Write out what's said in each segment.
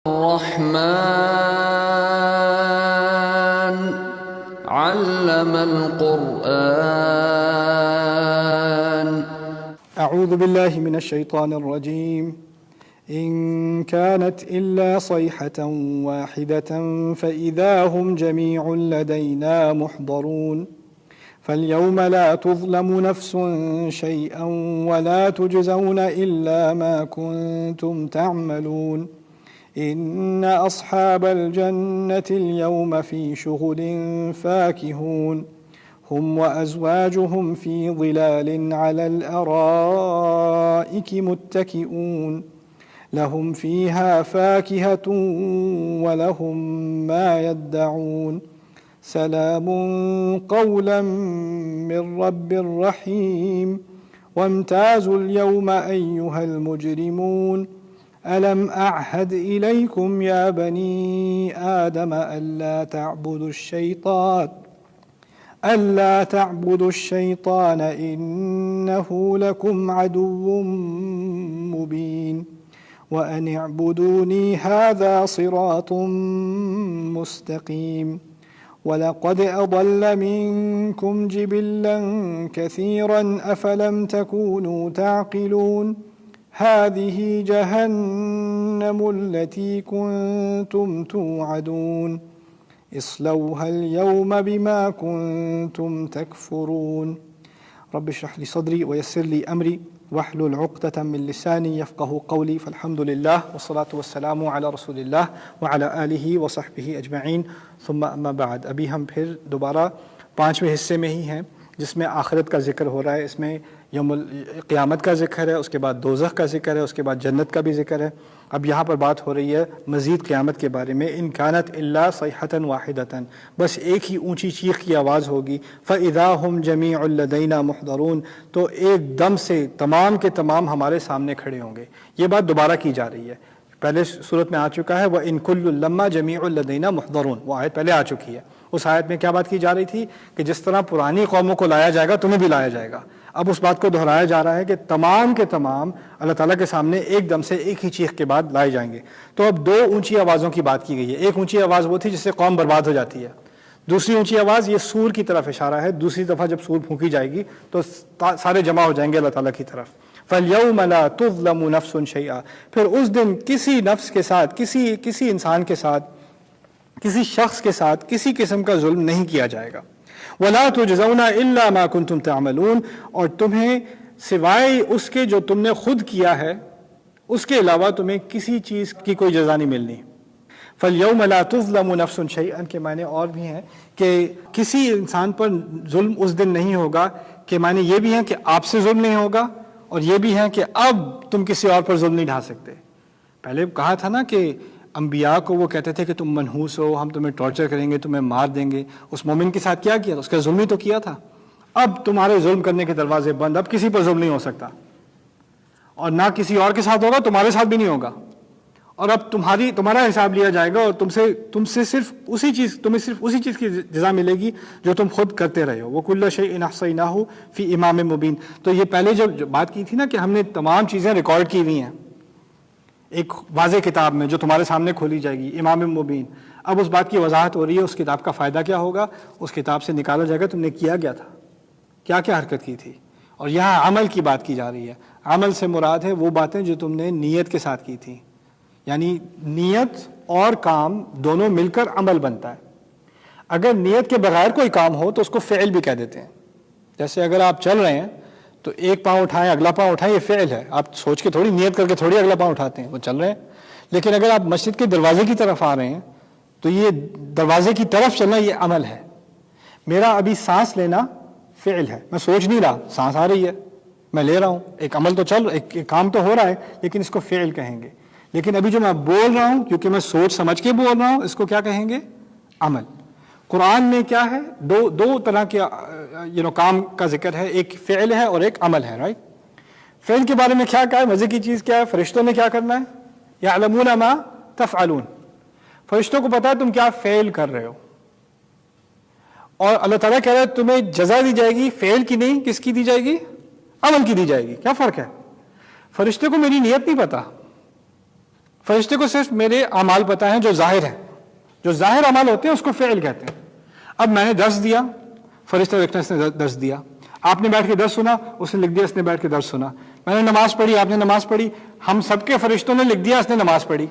الرحمن علم القرآن. أعوذ بالله من الشيطان الرجيم. إن كانت إلا صيحة واحدة فإذا هم جميع لدينا محضرون. فاليوم لا تظلم نفس شيئا ولا تجزون إلا ما كنتم تعملون. إن أصحاب الجنة اليوم في شغل فاكهون. هم وأزواجهم في ظلال على الأرائك متكئون. لهم فيها فاكهة ولهم ما يدعون. سلام قولا من رب رحيم. وامتازوا اليوم أيها المجرمون. ألم أعهد إليكم يا بني آدم ألا تعبدوا الشيطان إنه لكم عدو مبين. وأن اعبدوني هذا صراط مستقيم. ولقد أضل منكم جبلا كثيرا أفلم تكونوا تعقلون. هذه جهنم التي كنتم توعدون. اصلوها اليوم بما كنتم تكفرون. رب اشرح لي صدري ويسر لي أمري واحلل عقدة من لساني يفقه قولي. فالحمد لله والصلاة والسلام على رسول اللہ وعلى آلہ وصحبہ اجمعین ثم اما بعد. ابھی ہم پھر دوبارہ 5ویں حصے میں ہی ہیں جس میں آخرت کا ذکر ہو رہا ہے. اس میں یوم قیامت کا ذکر ہے، اس کے بعد دوزخ کا ذکر ہے، اس کے بعد جنت کا بھی ذکر ہے. اب یہاں پر بات ہو رہی ہے مزید قیامت کے بارے میں. ان کانت الا صیحۃ واحدۃ، بس ایک ہی اونچی چیخ کی آواز ہوگی. فاذا هم جميع لدینا محضرون، تو ایک دم سے تمام کے تمام ہمارے سامنے کھڑے ہوں گے. یہ بات دوبارہ کی جا رہی ہے، پہلے صورت میں آ چکا ہے وَإِن كُلُّ لَمَّا جَمِيعٌ لَدَيْنَا مُحْضَرُونَ، وہ آیت پہلے آ چکی ہے. اس آیت میں کیا بات کی جا رہی تھی کہ جس طرح پرانی قوموں کو لایا جائے گا تمہیں بھی لایا جائے گا. اب اس بات کو دہرایا جا رہا ہے کہ تمام کے تمام اللہ تعالیٰ کے سامنے ایک دم سے ایک ہی چیخ کے بعد لائے جائیں گے. تو اب دو اونچی آوازوں کی بات کی گئی ہے. ایک اونچی آواز وہ تھی جس سے قوم برباد ہو جاتی ہے. دوسری اونچی آواز یہ سور کی طرف اشارہ ہے. دوسری دفعہ جب سور پھونکی جائے گی تو سارے جمع ہو جائیں گے اللہ تعالیٰ کی طرف. فَالْيَوْمَ لَا تُظْلَمُ نَفْسٌ شَيْئًا، پھر اس دن کسی نفس کے ساتھ، کسی انسان کے ساتھ، کسی شخص کے ساتھ کسی قسم کا ظلم نہیں کیا جائے گا. وَلَا تُجْزَوْنَ إِلَّا مَا كُنْتُمْ تَعْمَلُونَ، اور تمہیں سوائے اس کے جو تم نے خود کیا ہے اس کے علاوہ تمہیں کسی چیز کی کوئی جزا نہیں ملنی. فَالْيَوْمَ لَا تُظْلَمُ نَفْسٌ شَيْئًا کے معنی اور بھی ہیں کہ کسی انسان پر ظلم اس دن نہیں ہوگا، کہ معنی یہ بھی ہیں کہ آپ سے ظلم نہیں ہوگا، اور یہ بھی ہیں کہ اب تم کسی اور پر ظلم نہیں ڈھا سکتے. پہلے کہا تھا نا کہ انبیاء کو وہ کہتے تھے کہ تم منحوس ہو، ہم تمہیں ٹارچر کریں گے، تمہیں مار دیں گے. اس مومن کے ساتھ کیا کیا تھا؟ اس کا ظلم ہی تو کیا تھا. اب تمہارے ظلم کرنے کے دروازے بند، اب کسی پر ظلم نہیں ہو سکتا، اور نہ کسی اور کے ساتھ ہوگا، تمہارے ساتھ بھی نہیں ہوگا. اور اب تمہارا حساب لیا جائے گا، اور تم سے صرف اسی چیز کی جزا ملے گی جو تم خود کرتے رہے ہو. وَكُلَّ شَيْءٍ أَحْصَيْنَاهُ فِي إِمَامٍ مُبِينٍ. تو یہ پہلے جو بات کی تھی نا کہ ہم نے تمام چیزیں ریکارڈ کی ہوئی ہیں ایک واضح کتاب میں جو تمہارے سامنے کھولی جائے گی، امام مبین. اب اس بات کی وضاحت ہو رہی ہے اس کتاب کا فائدہ کیا ہوگا. اس کتاب سے نکالا جائے گا تم نے کیا کیا تھا، کیا کیا حرکت کی تھی. اور یہاں عمل کی بات کی جا رہی ہے. عمل سے مراد ہے وہ باتیں جو تم نے نیت کے ساتھ کی تھی، یعنی نیت اور کام دونوں مل کر عمل بنتا ہے. اگر نیت کے بغیر کوئی کام ہو تو اس کو فعل بھی کہہ دیتے ہیں. جیسے اگر آپ چل رہے ہیں تو ایک پاؤں اٹھائیں اگلا پاؤں اٹھائیں، یہ فعل ہے. آپ سوچ کے تھوڑی، نیت کر کے تھوڑی اگلا پاؤں اٹھاتے ہیں، وہ چل رہے ہیں. لیکن اگر آپ مسجد کے دروازے کی طرف آ رہے ہیں تو یہ دروازے کی طرف چلنا یہ عمل ہے. میرا ابھی سانس لینا فعل ہے، میں سوچ نہیں رہا، سانس آ رہی ہے، میں لے رہا ہوں، ایک عمل تو چل، ایک کام تو ہو رہا ہے، لیکن اس کو فعل کہیں گے. لیکن ابھی جو میں بول رہا ہوں کیونکہ میں سوچ سمجھ کے بول رہا ہوں، اس کو کیا کہیں گے؟ عمل. قرآن میں کیا ہے؟ دو طرح کے کام کا ذکر ہے، ایک فعل ہے اور ایک عمل ہے. رائٹ؟ فعل کے بارے میں کیا ہے؟ مزے کی چیز کیا ہے؟ فرشتوں نے کیا کرنا ہے؟ یعلمون ما تفعلون. فرشتوں کو پتا ہے تم کیا فعل کر رہے ہو، اور اللہ تعالیٰ کہہ رہا ہے تمہیں جزا دی جائے گی فعل کی نہیں، کس کی دی جائے گی؟ عمل کی دی جائے گی. کیا فرق ہے؟ فرشتے کو میری نیت نہیں پتا، فرشتے کو صرف میرے اعمال پتہ ہیں جو ظاہر ہیں، جو ظاہر اعمال ہوتے ہیں اس کو فعل کہتے ہیں. اب میں نے درس دیا، فرشتہ دیکھنا اس نے درس دیا، آپ نے بیٹھ کے درس سنا، اس نے لکھ دیا اس نے بیٹھ کے درس سنا. میں نے نماز پڑھی، آپ نے نماز پڑھی، ہم سب کے فرشتوں نے لکھ دیا اس نے نماز پڑھی.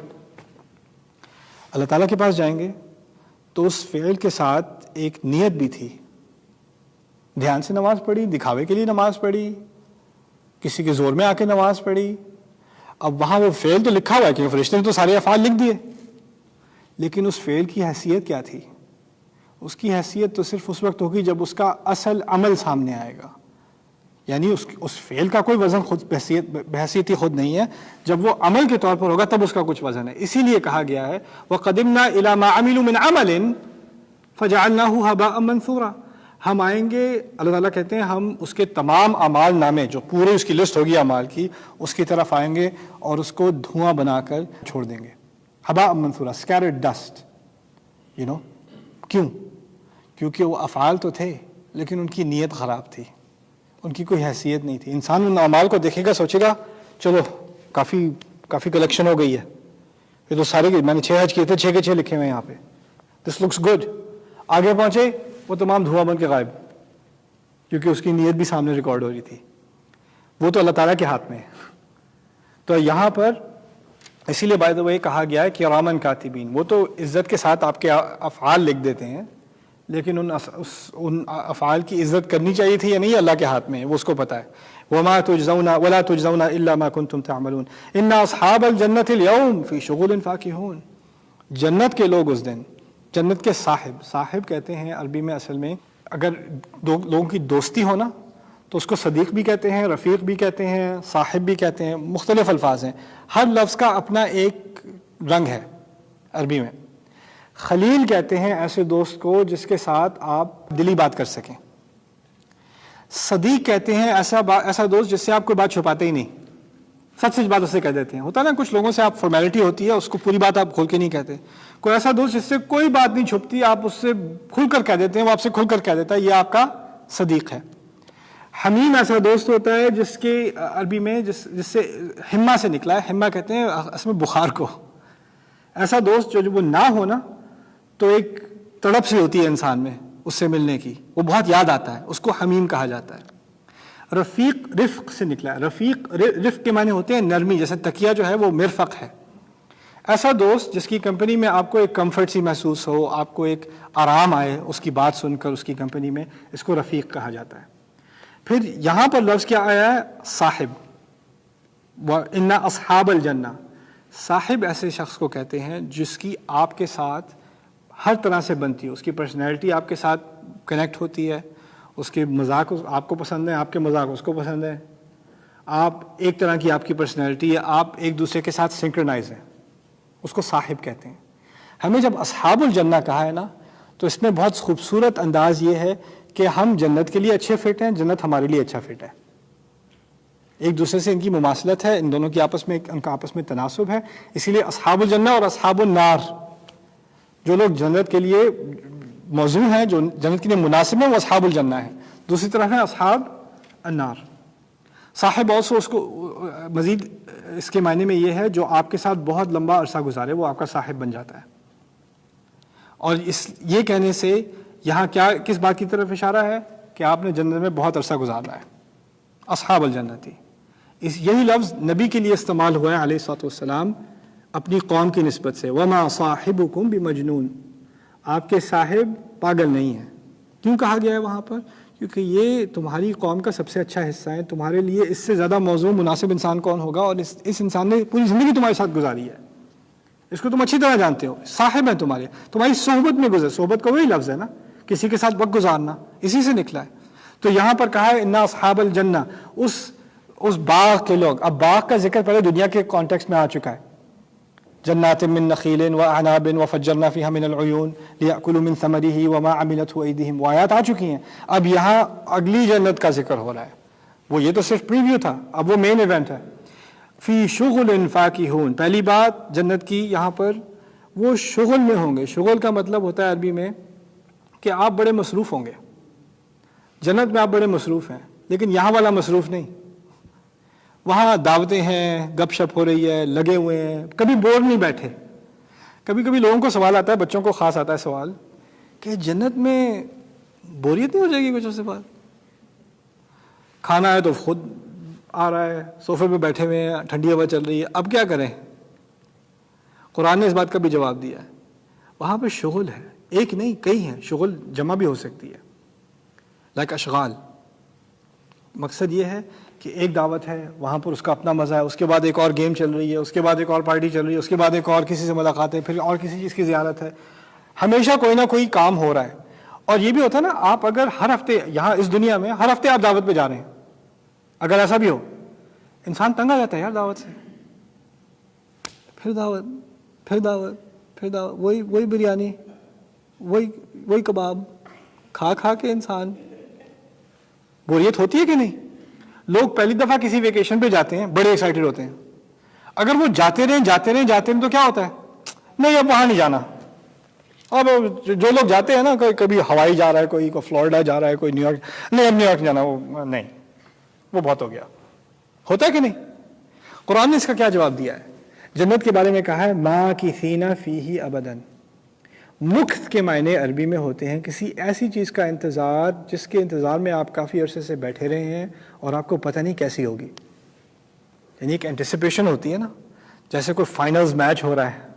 اللہ تعالیٰ کے پاس جائیں گے تو اس فعل کے ساتھ ایک نیت بھی تھی، دھیان سے نماز پڑھی، دکھاوے کے لیے نماز پڑھی، کسی کے زور میں آ کے نماز پڑھی. اب وہاں وہ فعل تو لکھا ہوا ہے کیونکہ فرشتے نے تو سارے افعال لکھ دیے، لیکن اس فعل کی حیثیت کیا تھی؟ اس کی حیثیت تو صرف اس وقت ہوگی جب اس کا اصل عمل سامنے آئے گا. یعنی اس فعل کا کوئی وزن خود بحیثیت خود نہیں ہے، جب وہ عمل کے طور پر ہوگا تب اس کا کچھ وزن ہے. اسی لیے کہا گیا ہے وَقَدِمْنَا إِلَى مَا عَمِلُوا مِنْ عَمَلٍ فَجَعَلْنَاهُ هَبَاءً مَنْثُورًا. ہم آئیں گے، اللہ تعالیٰ کہتے ہیں ہم اس کے تمام اعمال نامے جو پورے اس کی لسٹ ہوگی اعمال کی، اس کی طرف آئیں گے اور اس کو دھواں بنا کر چھوڑ دیں گے. ہباء منثورا، اسکیٹرڈ ڈسٹ. کیوں؟ کیونکہ وہ افعال تو تھے لیکن ان کی نیت خراب تھی، ان کی کوئی حیثیت نہیں تھی. انسان ان اعمال کو دیکھے گا، سوچے گا چلو کافی کلیکشن ہو گئی ہے، یہ تو سارے میں نے 6 حج کیے تھے، 6 کے 6 لکھے ہوئے یہاں پہ، دس لکس گڈ. آگے پہنچے وہ تمام دھواں بن کے غائب، کیونکہ اس کی نیت بھی سامنے ریکارڈ ہو رہی تھی. وہ تو اللہ تعالیٰ کے ہاتھ میں ہے. تو یہاں پر اسی لیے بائی دا وے کہا گیا ہے کہ کرامن کاتبین، وہ تو عزت کے ساتھ آپ کے افعال لکھ دیتے ہیں، لیکن ان افعال کی عزت کرنی چاہیے تھی یا نہیں اللہ کے ہاتھ میں، وہ اس کو پتہ ہے. وَمَا تُجْزَوْنَ وَلَا تُجْزَوْنَ إِلَّا مَا كُنْتُمْ تَعْمَلُونَ إِنَّ أَصْحَابَ الْجَنَّةِ الْيَوْمَ فِي شُغُلٍ فَاكِهُونَ. جنت کے لوگ اس دن، جنت کے صاحب کہتے ہیں عربی میں، اصل میں اگر لوگوں کی دوستی ہو نا تو اس کو صدیق بھی کہتے ہیں، رفیق بھی کہتے ہیں، صاحب بھی کہتے ہیں، مختلف الفاظ ہیں. ہر لفظ کا اپنا ایک رنگ ہے عربی میں. خلیل کہتے ہیں ایسے دوست کو جس کے ساتھ آپ دلی بات کر سکیں. صدیق کہتے ہیں ایسا دوست جس سے آپ کوئی بات چھپاتے ہی نہیں، سچ بات اسے کہہ دیتے ہیں. ہوتا نا کچھ لوگوں سے آپ فارمیلٹی ہوتی ہے، اس کو پوری بات آپ کھول کے نہیں کہتے. کوئی ایسا دوست جس سے کوئی بات نہیں چھپتی، آپ اس سے کھل کر کہہ دیتے ہیں، وہ آپ سے کھل کر کہہ دیتا ہے، یہ آپ کا صدیق ہے. حمیم ایسا دوست ہوتا ہے جس کے عربی میں جس سے ہمہ سے نکلا ہے، ہمہ کہتے ہیں اصل میں بخار کو. ایسا دوست جو وہ نہ ہونا تو ایک تڑپ سی ہوتی ہے انسان میں اس سے ملنے کی، وہ بہت یاد آتا ہے، اس کو حمیم کہا جاتا ہے. رفیق رفق سے نکلا ہے. رفق کے معنی ہوتے ہیں نرمی، جیسے تکیہ جو ہے وہ مرفق ہے. ایسا دوست جس کی کمپنی میں آپ کو ایک کمفرٹ سی محسوس ہو، آپ کو ایک آرام آئے اس کی بات سن کر اس کی کمپنی میں، اس کو رفیق کہا جاتا ہے. پھر یہاں پر لفظ کیا آیا ہے؟ صاحب. وَإِنَّ أَصْحَابَ الْجَنَّةِ. صاحب ایسے شخص کو کہتے ہیں جس کی آپ کے ساتھ ہر طرح سے بنتی ہے، اس کی پرسنالٹی آپ کے ساتھ کنیکٹ ہوتی ہے، اس کے مذاق آپ کو پسند ہے، آپ کے مذاق اس کو پسند ہے، آپ ایک طرح کی آپ کی پرسنالٹی ہے، آپ ایک دوسرے کے ساتھ سنکرنائز ہیں، اس کو صاحب کہتے ہیں. ہمیں جب اصحاب الجنہ کہا ہے نا تو اس میں بہت خوبصورت انداز یہ ہے کہ ہم جنت کے لیے اچھے فٹ ہیں، جنت ہمارے لیے اچھا فٹ ہے. ایک دوسرے سے ان کی مماثلت ہے، ان دونوں کی ان کا آپس میں تناسب ہے. اسی لیے اصحاب الجنہ اور اصحاب النار، جو لوگ جنت کے لیے موضوع ہیں، جو جنت کے لیے مناسب ہیں، وہ اصحاب الجنہ ہیں. دوسری طرف ہے اصحاب النار. صاحب also اس کو مزید اس کے معنی میں یہ ہے جو آپ کے ساتھ بہت لمبا عرصہ گزارے، وہ آپ کا صاحب بن جاتا ہے. اور یہ کہنے سے یہاں کس بات کی طرف اشارہ ہے کہ آپ نے جنت میں بہت عرصہ گزارنا ہے. اصحاب الجنتی، یہی لفظ نبی کے لیے استعمال ہوا ہے علیہ الصلوۃ والسلام اپنی قوم کی نسبت سے. وما صاحبکم بمجنون، آپ کے صاحب پاگل نہیں ہیں. کیوں کہا گیا ہے وہاں پر؟ کیونکہ یہ تمہاری قوم کا سب سے اچھا حصہ ہے. تمہارے لیے اس سے زیادہ موضوع مناسب انسان کون ہوگا؟ اور اس انسان نے پوری زندگی تمہارے ساتھ گزاری ہے، اس کو تم اچھی طرح جانتے ہو. صاحب ہیں تمہاری صحبت میں گزر. صحبت کا وہی لفظ ہے نا، کسی کے ساتھ وقت گزارنا، اسی سے نکلا ہے. تو یہاں پر کہا ہے انا اصحاب الجنہ، اس باغ کے لوگ. اب باغ کا ذکر پہلے دنیا کے کانٹیکسٹ میں آ چکا ہے. جنات من نخیل واعناب وفجرنا فیہا من العیون لیأکلوا من ثمرہ وما عملته ایدیہم، وہ آیات آ چکی ہیں. اب یہاں اگلی جنت کا ذکر ہو رہا ہے. وہ یہ تو صرف پریویو تھا، اب وہ مین ایونٹ ہے. فی شغل فاکہون، پہلی بات جنت کی یہاں پر وہ شغل میں ہوں گے. شغل کا مطلب ہوتا ہے عربی میں کہ آپ بڑے مصروف ہوں گے. جنت میں آپ بڑے مصروف ہیں، لیکن یہاں والا مصروف نہیں. وہاں دعوتیں ہیں، گپ شپ ہو رہی ہے، لگے ہوئے ہیں، کبھی بور نہیں بیٹھے. کبھی کبھی لوگوں کو سوال آتا ہے، بچوں کو خاص آتا ہے سوال کہ جنت میں بوریت نہیں ہو جائے گی کچھ عرصے بعد؟ کھانا ہے تو خود آ رہا ہے، صوفے پہ بیٹھے ہوئے ہیں، ٹھنڈی ہوا چل رہی ہے، اب کیا کریں؟ قرآن نے اس بات کا بھی جواب دیا ہے. وہاں پہ شغل ہے، ایک نہیں کئی ہیں، شغل جمع بھی ہو سکتی ہے، لائک اشغال. مقصد یہ ہے کہ ایک دعوت ہے، وہاں پر اس کا اپنا مزہ ہے، اس کے بعد ایک اور گیم چل رہی ہے، اس کے بعد ایک اور پارٹی چل رہی ہے، اس کے بعد ایک اور کسی سے ملاقات ہے، پھر اور کسی چیز کی زیارت ہے. ہمیشہ کوئی نہ کوئی کام ہو رہا ہے. اور یہ بھی ہوتا ہے نا، آپ اگر ہر ہفتے یہاں اس دنیا میں ہر ہفتے آپ دعوت پہ جا رہے ہیں، اگر ایسا بھی ہو، انسان تنگ آ جاتا ہے یار دعوت سے. پھر دعوت، پھر دعوت، پھر دعوت، وہی بریانی، وہی کباب کھا کھا کے انسان بوریت ہوتی ہے کہ نہیں؟ لوگ پہلی دفعہ کسی ویکیشن پہ جاتے ہیں، بڑے ایکسائٹڈ ہوتے ہیں. اگر وہ جاتے رہیں تو کیا ہوتا ہے؟ نہیں اب وہاں نہیں جانا. اب جو لوگ جاتے ہیں نا، کبھی ہوائی جا رہا ہے، کوئی فلوریڈا جا رہا ہے، کوئی نیو یارک، نہیں اب نیو یارک جانا، وہ نہیں، وہ بہت ہو گیا. ہوتا ہے کہ نہیں؟ قرآن نے اس کا کیا جواب دیا ہے؟ جنت کے بارے میں کہا ہے ماکثین فیہ ابداً. مکث کے معنی عربی میں ہوتے ہیں کسی ایسی چیز کا انتظار جس کے انتظار میں آپ کافی عرصے سے بیٹھے رہے ہیں اور آپ کو پتہ نہیں کیسی ہوگی. یعنی ایک اینٹیسپیشن ہوتی ہے نا، جیسے کوئی فائنلز میچ ہو رہا ہے،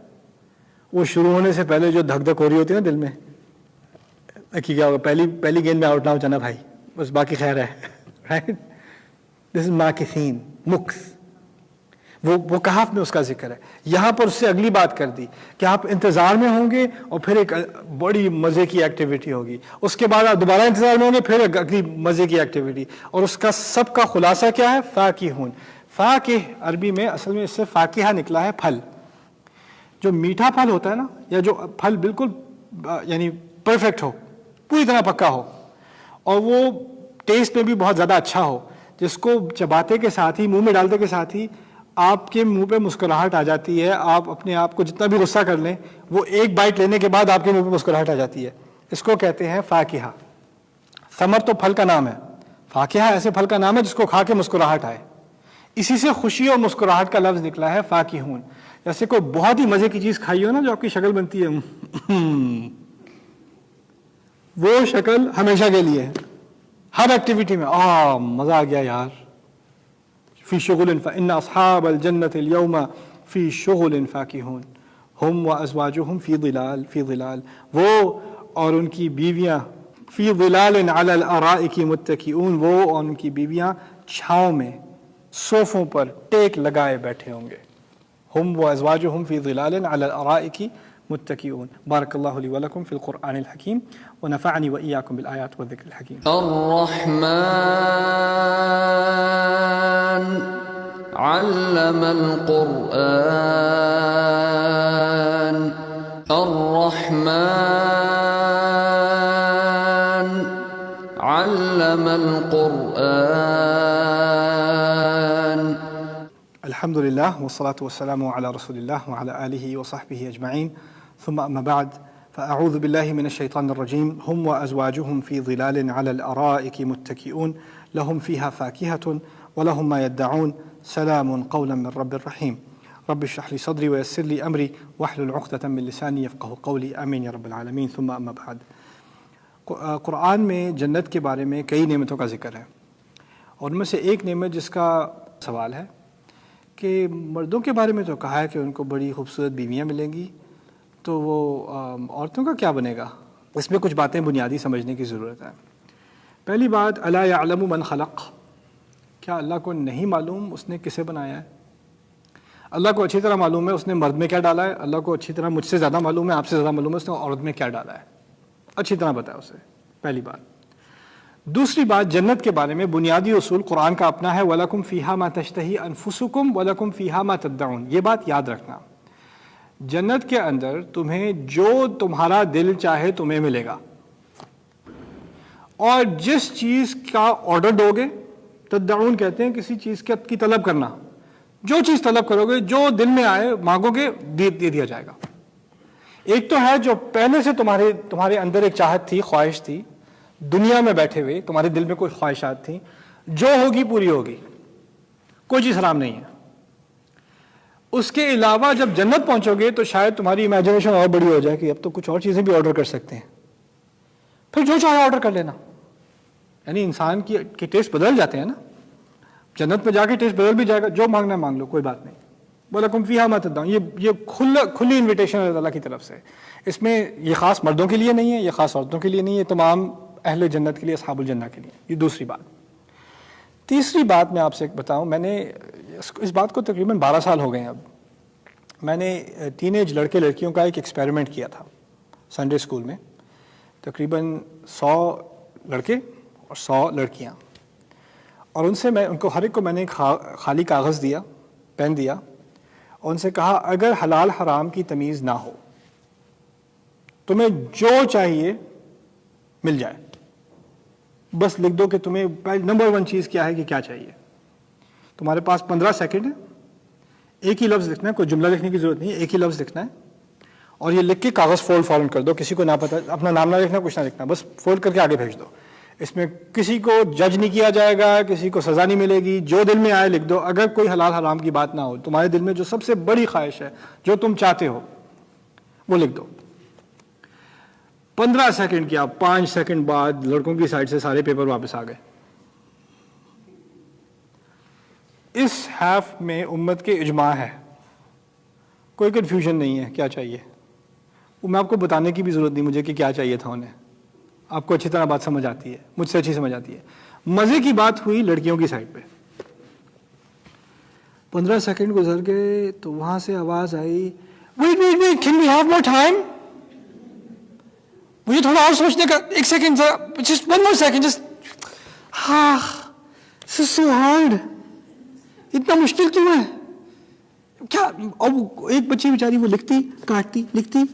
وہ شروع ہونے سے پہلے جو دھک دھک ہو رہی ہوتی ہے نا دل میں کہ کیا ہوگا، پہلی گیند میں آؤٹ نہ ہو جانا بھائی، بس باقی خیر ہے. رائٹ، دس از ماکثین، مکث. وہ کہاف میں اس کا ذکر ہے. یہاں پر اس سے اگلی بات کر دی کہ آپ انتظار میں ہوں گے اور پھر ایک بڑی مزے کی ایکٹیویٹی ہوگی، اس کے بعد آپ دوبارہ انتظار میں ہوں گے، پھر اگلی مزے کی ایکٹیویٹی. اور اس کا سب کا خلاصہ کیا ہے؟ فاکہون. فاکہ عربی میں اصل میں اس سے فاکہہ نکلا ہے، پھل. جو میٹھا پھل ہوتا ہے نا، یا جو پھل بالکل یعنی پرفیکٹ ہو، پوری طرح پکا ہو، اور وہ ٹیسٹ میں بھی بہت زیادہ اچھا ہو، جس کو چباتے کے ساتھ ہی، منہ میں ڈالتے کے ساتھ ہی آپ کے منہ پہ مسکراہٹ آ جاتی ہے. آپ اپنے آپ کو جتنا بھی غصہ کر لیں، وہ ایک بائٹ لینے کے بعد آپ کے منہ پہ مسکراہٹ آ جاتی ہے. اس کو کہتے ہیں فاکہہ. ثمر تو پھل کا نام ہے، فاکہہ ایسے پھل کا نام ہے جس کو کھا کے مسکراہٹ آئے. اسی سے خوشی اور مسکراہٹ کا لفظ نکلا ہے فاکہون. جیسے کوئی بہت ہی مزے کی چیز کھائی ہو نا، جو آپ کی شکل بنتی ہے، وہ شکل ہمیشہ کے لیے ہر ایکٹیویٹی میں مزہ آ گیا یار. فی شغل فإن اصحاب الجنة اليوم فی شغل فاکہون ہم وازواجہم فی ظلال. وہ اور ان کی بیویاں فی ظلال علی الارائک متکئون، وہ اور ان کی بیویاں چھاؤں میں صوفوں پر ٹیک لگائے بیٹھے ہوں گے. ہم وازواجہم فی ظلال علی الارائک متکئون. بارک اللہ لی ولکم فی القرآن الحکیم ونفعنی وإیاکم بالآیات والذکر الحکیم. الرحمن علم القرآن. الرحمن علم القرآن. الحمد للہ والصلاة والسلام علی رسول اللہ وعلی آلہ وصحبہ اجمعین. ثم اما بعد فاعوذ باللہ من الشیطان الرجیم. ہم وازواجہم فی ظلال علی الارائک متکئون لہم فیہا فاکہۃ ولہم ما یدعون سلام قولا من رب الرحیم. رب اشرح لی صدری ویسر لی امری واحلل عقدۃ من لسانی یفقہوا قولی. آمین یا رب العالمین. ثم اما بعد. قرآن میں جنت کے بارے میں کئی نعمتوں کا ذکر ہے، اور ان میں سے ایک نعمت جس کا سوال ہے کہ مردوں کے بارے میں تو کہا ہے کہ ان کو بڑی خوبصورت بیویاں ملیں گی، تو وہ عورتوں کا کیا بنے گا؟ اس میں کچھ باتیں بنیادی سمجھنے کی ضرورت ہے. پہلی بات، الا یعلم من خلق. کیا اللہ کو نہیں معلوم اس نے کسے بنایا ہے؟ اللہ کو اچھی طرح معلوم ہے اس نے مرد میں کیا ڈالا ہے. اللہ کو اچھی طرح مجھ سے زیادہ معلوم ہے، آپ سے زیادہ معلوم ہے اس نے عورت میں کیا ڈالا ہے. اچھی طرح بتایا اسے، پہلی بات. دوسری بات، جنت کے بارے میں بنیادی اصول قرآن کا اپنا ہے، وَلَكُمْ فِيهَا مَا تَشْتَهِي أَنفُسُكُمْ وَلَكُمْ فِيهَا مَا تَدَّعُونَ. یہ بات یاد رکھنا، جنت کے اندر تمہیں جو تمہارا دل چاہے تمہیں ملے گا، اور جس چیز کا آرڈر دو گے، تدعون کہتے ہیں کسی چیز کی طلب کرنا، جو چیز طلب کرو گے، جو دل میں آئے مانگو گے، دے دیا جائے گا. ایک تو ہے جو پہلے سے تمہارے اندر ایک چاہت تھی، خواہش تھی، دنیا میں بیٹھے ہوئے تمہارے دل میں کوئی خواہشات تھیں، جو ہوگی پوری ہوگی. کوئی چیز حرام نہیں ہے. اس کے علاوہ جب جنت پہنچو گے تو شاید تمہاری امیجنیشن اور بڑی ہو جائے کہ اب تو کچھ اور چیزیں بھی آرڈر کر سکتے ہیں, پھر جو چاہے آرڈر کر لینا. یعنی انسان کی ٹیسٹ بدل جاتے ہیں نا. جنت میں جا کے ٹیسٹ بدل بھی جائے گا, جو مانگنا ہے مانگ لو, کوئی بات نہیں. وَلَكُمْ فِيهَا مَا تَدَّعُونَ, یہ کھلی انویٹیشن ہے اللہ کی طرف سے. اس میں یہ خاص مردوں کے لیے نہیں ہے, یہ خاص عورتوں کے لیے نہیں ہے, تمام اہل جنت کے لیے, اصحاب الجنہ کے لیے. یہ دوسری بات. تیسری بات میں آپ سے بتاؤں, میں نے اس بات کو تقریباً 12 سال ہو گئے ہیں اب. میں نے ٹین ایج لڑکے لڑکیوں کا ایک ایکسپیریمنٹ کیا تھا سنڈے اسکول میں. تقریباً 100 لڑکے اور 100 لڑکیاں, اور ان کو ہر ایک کو میں نے خالی کاغذ دیا, پین دیا, اور ان سے کہا اگر حلال حرام کی تمیز نہ ہو, تمہیں جو چاہیے مل جائے, بس لکھ دو کہ تمہیں نمبر 1 چیز کیا ہے کہ کیا چاہیے. تمہارے پاس 15 سیکنڈ ہے, ایک ہی لفظ لکھنا ہے, کوئی جملہ لکھنے کی ضرورت نہیں ہے, ایک ہی لفظ لکھنا ہے, اور یہ لکھ کے کاغذ فولڈ کر دو. کسی کو نہ پتا, اپنا نام نہ لکھنا, کچھ نہ لکھنا, بس فولڈ کر کے آگے بھیج دو. اس میں کسی کو جج نہیں کیا جائے گا, کسی کو سزا نہیں ملے گی, جو دل میں آئے لکھ دو. اگر کوئی حلال حرام کی بات نہ ہو, تمہارے دل میں جو سب سے بڑی خواہش ہے, جو تم چاہتے ہو, وہ لکھ دو. 15 سیکنڈ کیا, 5 سیکنڈ بعد لڑکوں کی سائڈ سے سارے پیپر واپس آ گئے. اس ہیف میں امت کے اجماع ہے, کوئی کنفیوژن نہیں ہے کیا چاہیے. وہ میں آپ کو بتانے کی بھی ضرورت نہیں مجھے کہ کیا چاہیے تھا انہیں, آپ کو اچھی طرح بات سمجھ آتی ہے, مجھ سے اچھی سمجھ آتی ہے. مزے کی بات ہوئی لڑکیوں کی سائڈ پہ. 15 سیکنڈ گزر گئے تو وہاں سے آواز آئی, wait, can we have more time? مجھے تھوڑا اور سوچنے کا, ایک second, just one more second, just this is so hard, اتنا مشکل کیوں ہے کیا. اب ایک بچی بیچاری وہ لکھتی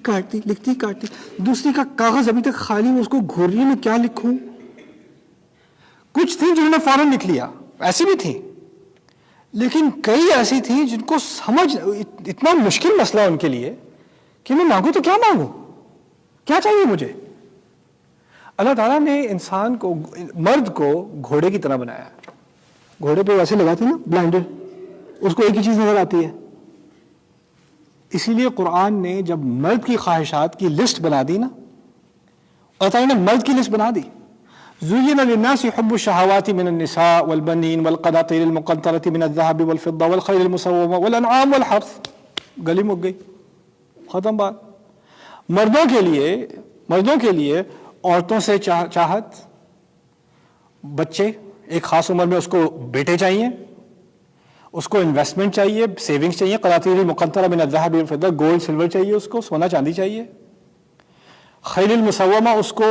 کاٹتی, دوسری کا کاغذ ابھی تک خالی, اس کو گھور رہی ہے میں کیا لکھوں. کچھ تھیں جنہوں نے فوراً لکھ لیا, ایسی بھی تھیں, لیکن کئی ایسی تھیں جن کو سمجھ اتنا مشکل مسئلہ ان کے لیے کہ میں مانگوں تو کیا مانگوں, کیا چاہیے مجھے. اللہ تعالیٰ نے انسان کو, مرد کو گھوڑے کی طرح بنایا. گھوڑے پہ ویسے لگاتے ہیں نا بلائنڈر, اس کو ایک ہی چیز نظر آتی ہے. اسی لیے قرآن نے جب مرد کی خواہشات کی لسٹ بنا دی نا, اللہ تعالیٰ نے مرد کی لسٹ بنا دی. زُيِّنَ لِلنَّاسِ حُبُّ الشَّهَوَاتِ مِنَ النِّسَاءِ وَالْبَنِينَ وَالْقَنَاطِيرِ الْمُقَنطَرَةِ مِنَ الذَّهَبِ وَالْفِضَّةِ وَالْخَيْلِ الْمُسَوَّمَةِ وَالْأَنْعَامِ وَالْحَرْثِ. گلی مک گئی, ختم بات. مردوں کے لیے عورتوں سے چاہت, بچے, ایک خاص عمر میں اس کو بیٹے چاہیے, اس کو انویسٹمنٹ چاہیے, سیونگز چاہیے, قناطیر المقنطرہ من الذهب والفضة, گولڈ سلور چاہیے, اس کو سونا چاندی چاہیے. خیل المسومہ, اس کو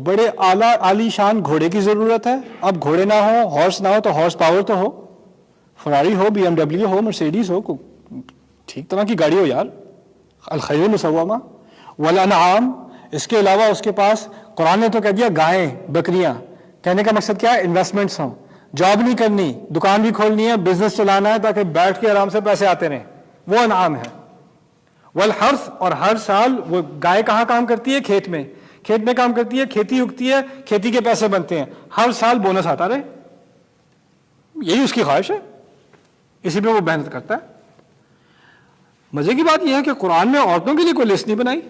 بڑے عالی شان گھوڑے کی ضرورت ہے. اب گھوڑے نہ ہو, ہارس نہ ہو تو ہارس پاور تو ہو, فراری ہو, BMW ہو, مرسیڈیز ہو, ٹھیک طرح کی گاڑی ہو یار. الخیل المسومہ. والانعام, اس کے علاوہ اس کے پاس, قرآن نے تو کہہ دیا گائیں بکریاں, کہنے کا مقصد کیا ہے, انویسٹمنٹس ہوں, جاب نہیں کرنی, دکان بھی کھولنی ہے, بزنس چلانا ہے تاکہ بیٹھ کے آرام سے پیسے آتے رہیں, وہ انعام ہے. والحرث, اور ہر سال وہ گائے کہاں کام کرتی ہے, کھیت میں کام کرتی ہے, کھیتی اگتی ہے, کھیتی کے پیسے بنتے ہیں, ہر سال بونس آتا رہے, یہی اس کی خواہش ہے, اسی پہ وہ محنت کرتا ہے. مزے کی بات یہ ہے کہ قرآن میں عورتوں کے لیے کوئی لسٹ نہیں بنائی,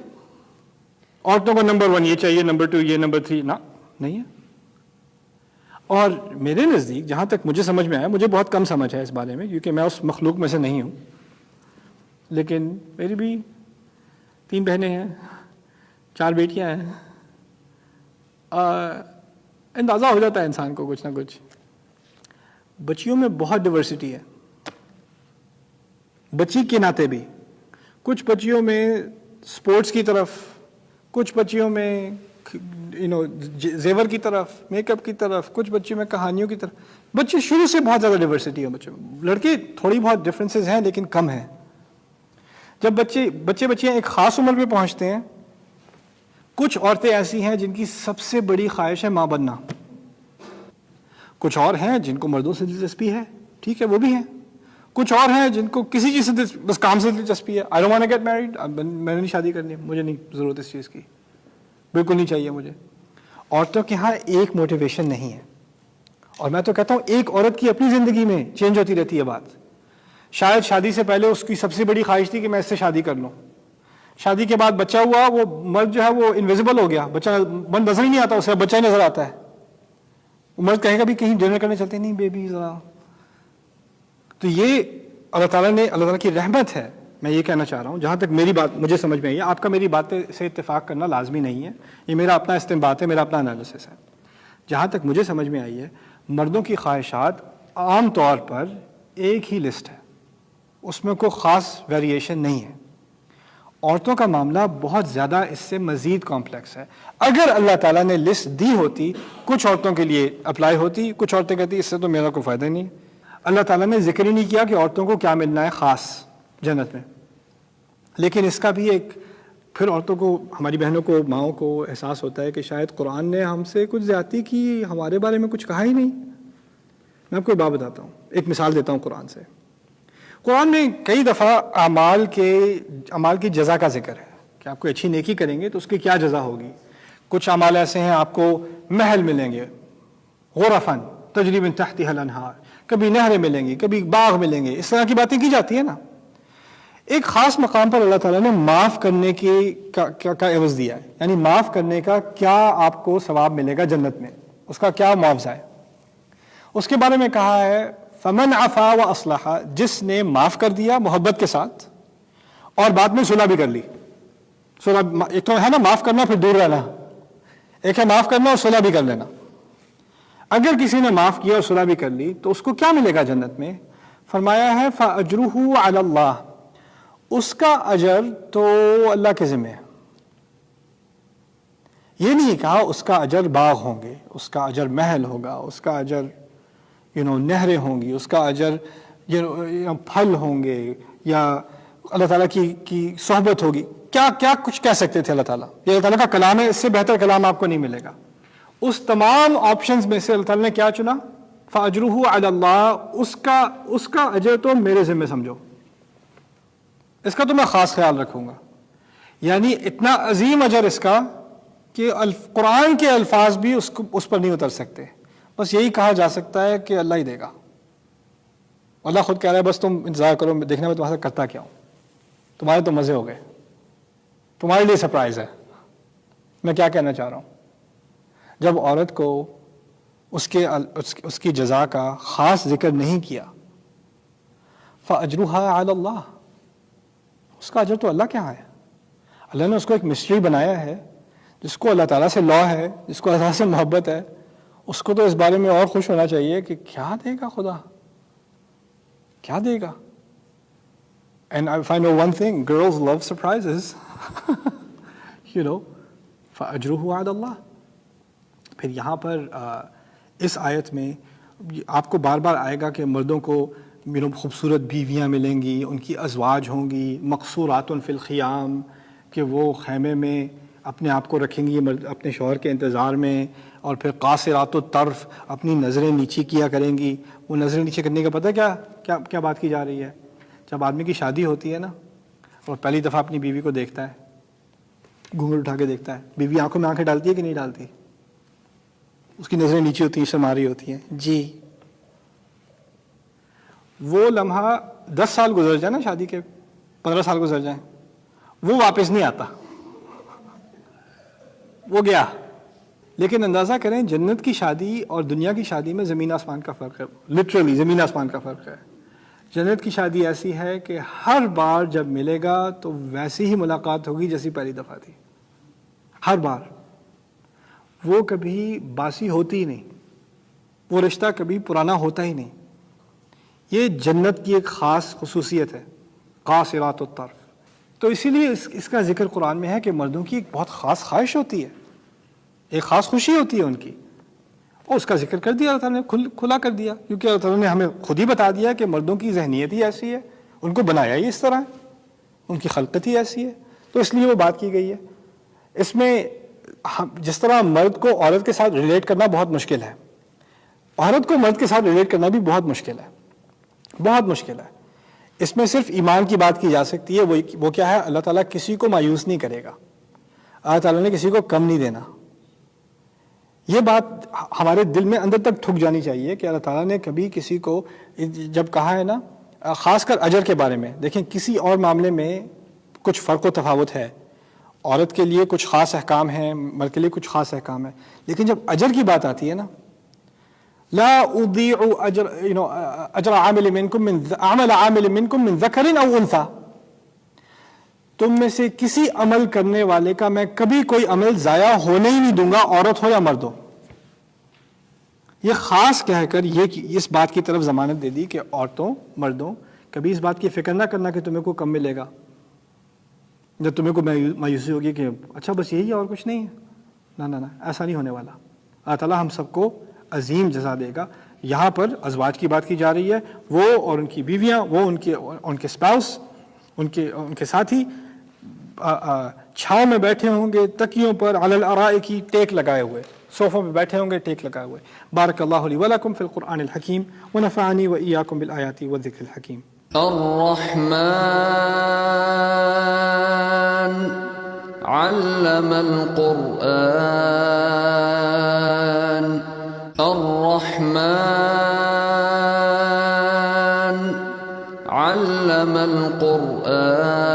عورتوں کو نمبر 1 یہ چاہیے, نمبر 2 یہ, نمبر 3 نہیں ہے. اور میرے نزدیک جہاں تک مجھے سمجھ میں آیا, مجھے بہت کم سمجھ ہے اس بارے میں کیونکہ میں اس مخلوق میں سے نہیں ہوں, لیکن میری بھی 3 بہنیں ہیں, 4 بیٹیاں ہیں, اندازہ ہو جاتا ہے انسان کو کچھ نہ کچھ. بچیوں میں بہت ڈیورسٹی ہے, بچی کے ناطے بھی. کچھ بچیوں میں سپورٹس کی طرف, کچھ بچیوں میں زیور کی طرف, میک اپ کی طرف, کچھ بچیوں میں کہانیوں کی طرف. بچے شروع سے بہت زیادہ ڈیورسٹی ہے بچوں میں. لڑکے تھوڑی بہت ڈفرینسز ہیں لیکن کم ہیں. جب بچیاں ایک خاص عمر پہ پہنچتے ہیں, کچھ عورتیں ایسی ہیں جن کی سب سے بڑی خواہش ہے ماں بننا. کچھ اور ہیں جن کو مردوں سے دلچسپی ہے, ٹھیک ہے وہ بھی ہیں. کچھ اور ہیں جن کو کسی چیز سے بس کام سے دلچسپی ہے. I don't want to get married, میں نے نہیں شادی کرنی, مجھے نہیں ضرورت اس چیز کی, بالکل نہیں چاہیے مجھے. عورتوں کے ہاں ایک موٹیویشن نہیں ہے. اور میں تو کہتا ہوں ایک عورت کی اپنی زندگی میں چینج ہوتی رہتی ہے بات. شاید شادی سے پہلے اس کی سب سے بڑی خواہش تھی کہ میں اس سے شادی کر لوں. شادی کے بعد بچہ ہوا, وہ مرد جو ہے وہ انویزیبل ہو گیا, بچہ من نظر ہی نہیں آتا, اسے بچہ ہی نظر آتا ہے. وہ مرد کہے گا بھی کہیں ڈنر کرنے چلتے, نہیں بیبی ذرا. تو یہ اللہ تعالیٰ کی رحمت ہے. میں یہ کہنا چاہ رہا ہوں, جہاں تک میری بات مجھے سمجھ میں آئی ہے, آپ کا میری بات سے اتفاق کرنا لازمی نہیں ہے, یہ میرا اپنا استنباط ہے, میرا اپنا انالیسس ہے. جہاں تک مجھے سمجھ میں آئی ہے, مردوں کی خواہشات عام طور پر ایک ہی لسٹ ہے, اس میں کوئی خاص ویریشن نہیں ہے. عورتوں کا معاملہ بہت زیادہ اس سے مزید کمپلیکس ہے. اگر اللہ تعالیٰ نے لسٹ دی ہوتی, کچھ عورتوں کے لیے اپلائی ہوتی, کچھ عورتیں کہتی اس سے تو میرا کوئی فائدہ ہی نہیں. اللہ تعالیٰ نے ذکر ہی نہیں کیا کہ عورتوں کو کیا ملنا ہے خاص جنت میں. لیکن اس کا بھی ایک پھر عورتوں کو, ہماری بہنوں کو, ماؤں کو احساس ہوتا ہے کہ شاید قرآن نے ہم سے کچھ زیادتی کی, ہمارے بارے میں کچھ کہا ہی نہیں. میں آپ کو ایک بات بتاتا ہوں, ایک مثال دیتا ہوں قرآن سے. قرآن میں کئی دفعہ اعمال کی جزا کا ذکر ہے کہ آپ کوئی اچھی نیکی کریں گے تو اس کی کیا جزا ہوگی. کچھ اعمال ایسے ہیں آپ کو محل ملیں گے, غرفاً تجری من تحتها الانہار, کبھی نہریں ملیں گی, کبھی باغ ملیں گے, اس طرح کی باتیں کی جاتی ہیں نا. ایک خاص مقام پر اللہ تعالیٰ نے معاف کرنے کا عوض دیا ہے, یعنی معاف کرنے کا کیا آپ کو ثواب ملے گا جنت میں, اس کا کیا معاوضہ ہے. اس کے بارے میں کہا ہے فمن عفا و اصلح, جس نے معاف کر دیا محبت کے ساتھ اور بعد میں صلح بھی کر لی. صلح ایک تو ہے نا معاف کرنا پھر دور رہنا, ایک ہے معاف کرنا اور صلح بھی کر لینا. اگر کسی نے معاف کیا اور صلح بھی کر لی تو اس کو کیا ملے گا جنت میں. فرمایا ہے فاجرہ علی اللہ, اس کا اجر تو اللہ کے ذمہ ہے. یہ نہیں کہا اس کا اجر باغ ہوں گے, اس کا اجر محل ہوگا, اس کا اجر نہریں ہوں گی, اس کا اجر پھل ہوں گے, یا اللہ تعالیٰ کی صحبت ہوگی. کیا کچھ کہہ سکتے تھے اللہ تعالیٰ, یہ اللہ تعالیٰ کا کلام ہے, اس سے بہتر کلام آپ کو نہیں ملے گا. اس تمام آپشنز میں سے اللہ تعالیٰ نے کیا چنا, فاجرہ علی اللہ, اس کا اجر تو میرے ذمہ سمجھو, اس کا تو میں خاص خیال رکھوں گا. یعنی اتنا عظیم اجر اس کا کہ قرآن کے الفاظ بھی اس پر نہیں اتر سکتے. بس یہی کہا جا سکتا ہے کہ اللہ ہی دے گا. اللہ خود کہہ رہا ہے بس تم انتظار کرو, دیکھنے میں تمہارے ساتھ کرتا کیا ہوں, تمہارے تو مزے ہو گئے, تمہارے لیے سرپرائز ہے. میں کیا کہنا چاہ رہا ہوں, جب عورت کو اس کی جزا کا خاص ذکر نہیں کیا, فاجرها علی اللہ, اس کا اجر تو اللہ کے ہاں ہے. اللہ نے اس کو ایک مسٹری بنایا ہے. جس کو اللہ تعالیٰ سے لا ہے, جس کو اللہ تعالیٰ سے محبت ہے, اس کو تو اس بارے میں اور خوش ہونا چاہیے کہ کیا دے گا خدا, کیا دے گا. And if I know one thing, girls love surprises. فَأَجْرُهُ عَلَى اللَّهِ. پھر یہاں پر اس آیت میں آپ کو بار بار آئے گا کہ مردوں کو خوبصورت بیویاں ملیں گی, ان کی ازواج ہوں گی, مقصورات فی الخیام, کہ وہ خیمے میں اپنے آپ کو رکھیں گی اپنے شوہر کے انتظار میں. اور پھر قاصرات الطرف, اپنی نظریں نیچی کیا کریں گی. وہ نظریں نیچے کرنے کا پتہ کیا بات کی جا رہی ہے. جب آدمی کی شادی ہوتی ہے نا, اور پہلی دفعہ اپنی بیوی کو دیکھتا ہے, گھونگھٹ اٹھا کے دیکھتا ہے, بیوی آنکھوں میں آنکھیں ڈالتی ہے کہ نہیں ڈالتی, اس کی نظریں نیچے ہوتی ہیں, شرما رہی ہوتی ہیں جی. وہ لمحہ 10 سال گزر جائے نا شادی کے, 15 سال گزر جائیں, وہ واپس نہیں آتا, وہ گیا. لیکن اندازہ کریں جنت کی شادی اور دنیا کی شادی میں زمین آسمان کا فرق ہے, لٹرلی زمین آسمان کا فرق ہے. جنت کی شادی ایسی ہے کہ ہر بار جب ملے گا تو ویسی ہی ملاقات ہوگی جیسی پہلی دفعہ تھی, ہر بار. وہ کبھی باسی ہوتی ہی نہیں, وہ رشتہ کبھی پرانا ہوتا ہی نہیں. یہ جنت کی ایک خاص خصوصیت ہے, قاصرات الطرف. تو اسی لیے اس کا ذکر قرآن میں ہے کہ مردوں کی ایک بہت خاص خواہش ہوتی ہے, ایک خاص خوشی ہوتی ہے ان کی, اور اس کا ذکر کر دیا اللہ تعالیٰ نے, کھلا کر دیا, کیونکہ اللہ تعالیٰ نے ہمیں خود ہی بتا دیا کہ مردوں کی ذہنیت ہی ایسی ہے, ان کو بنایا ہی اس طرح ہے, ان کی خلقت ہی ایسی ہے. تو اس لیے وہ بات کی گئی ہے. اس میں جس طرح مرد کو عورت کے ساتھ ریلیٹ کرنا بہت مشکل ہے, عورت کو مرد کے ساتھ ریلیٹ کرنا بھی بہت مشکل ہے, بہت مشکل ہے. اس میں صرف ایمان کی بات کی جا سکتی ہے. وہ کیا ہے, اللہ تعالیٰ کسی کو مایوس نہیں کرے گا, اللہ تعالیٰ نے کسی کو کم نہیں دینا. یہ بات ہمارے دل میں اندر تک ٹھک جانی چاہیے کہ اللہ تعالیٰ نے کبھی کسی کو جب کہا ہے نا، خاص کر اجر کے بارے میں، دیکھیں کسی اور معاملے میں کچھ فرق و تفاوت ہے، عورت کے لیے کچھ خاص احکام ہیں، مرد کے لیے کچھ خاص احکام ہیں، لیکن جب اجر کی بات آتی ہے نا، لا اضيع اجر عامل منكم من ذكر او انثى، تم میں سے کسی عمل کرنے والے کا میں کبھی کوئی عمل ضائع ہونے ہی نہیں دوں گا، عورت ہو یا مرد ہو۔ یہ خاص کہہ کر اس بات کی طرف ضمانت دے دی کہ عورتوں مردوں کبھی اس بات کی فکر نہ کرنا کہ تمہیں کو کم ملے گا، جب تمہیں کو مایوسی ہوگی کہ اچھا بس یہی ہے اور کچھ نہیں ہے۔ نہ ایسا نہیں ہونے والا۔ اللہ تعالیٰ ہم سب کو عظیم جزا دے گا۔ یہاں پر ازواج کی بات کی جا رہی ہے، وہ اور ان کی بیویاں، وہ ان کے اسپاؤس، ان کے ساتھی چھاؤں میں بیٹھے ہوں گے، تکیوں پر علی الارائک ٹیک لگائے ہوئے، صوفوں میں بیٹھے ہوں گے ٹیک لگائے ہوئے۔ بارک اللہ لی ولکم فی القرآن الحکیم ونفعنی وإیاکم بالآیات والذکر الحکیم۔ الرحمن علم القرآن، الرحمن علم القرآن۔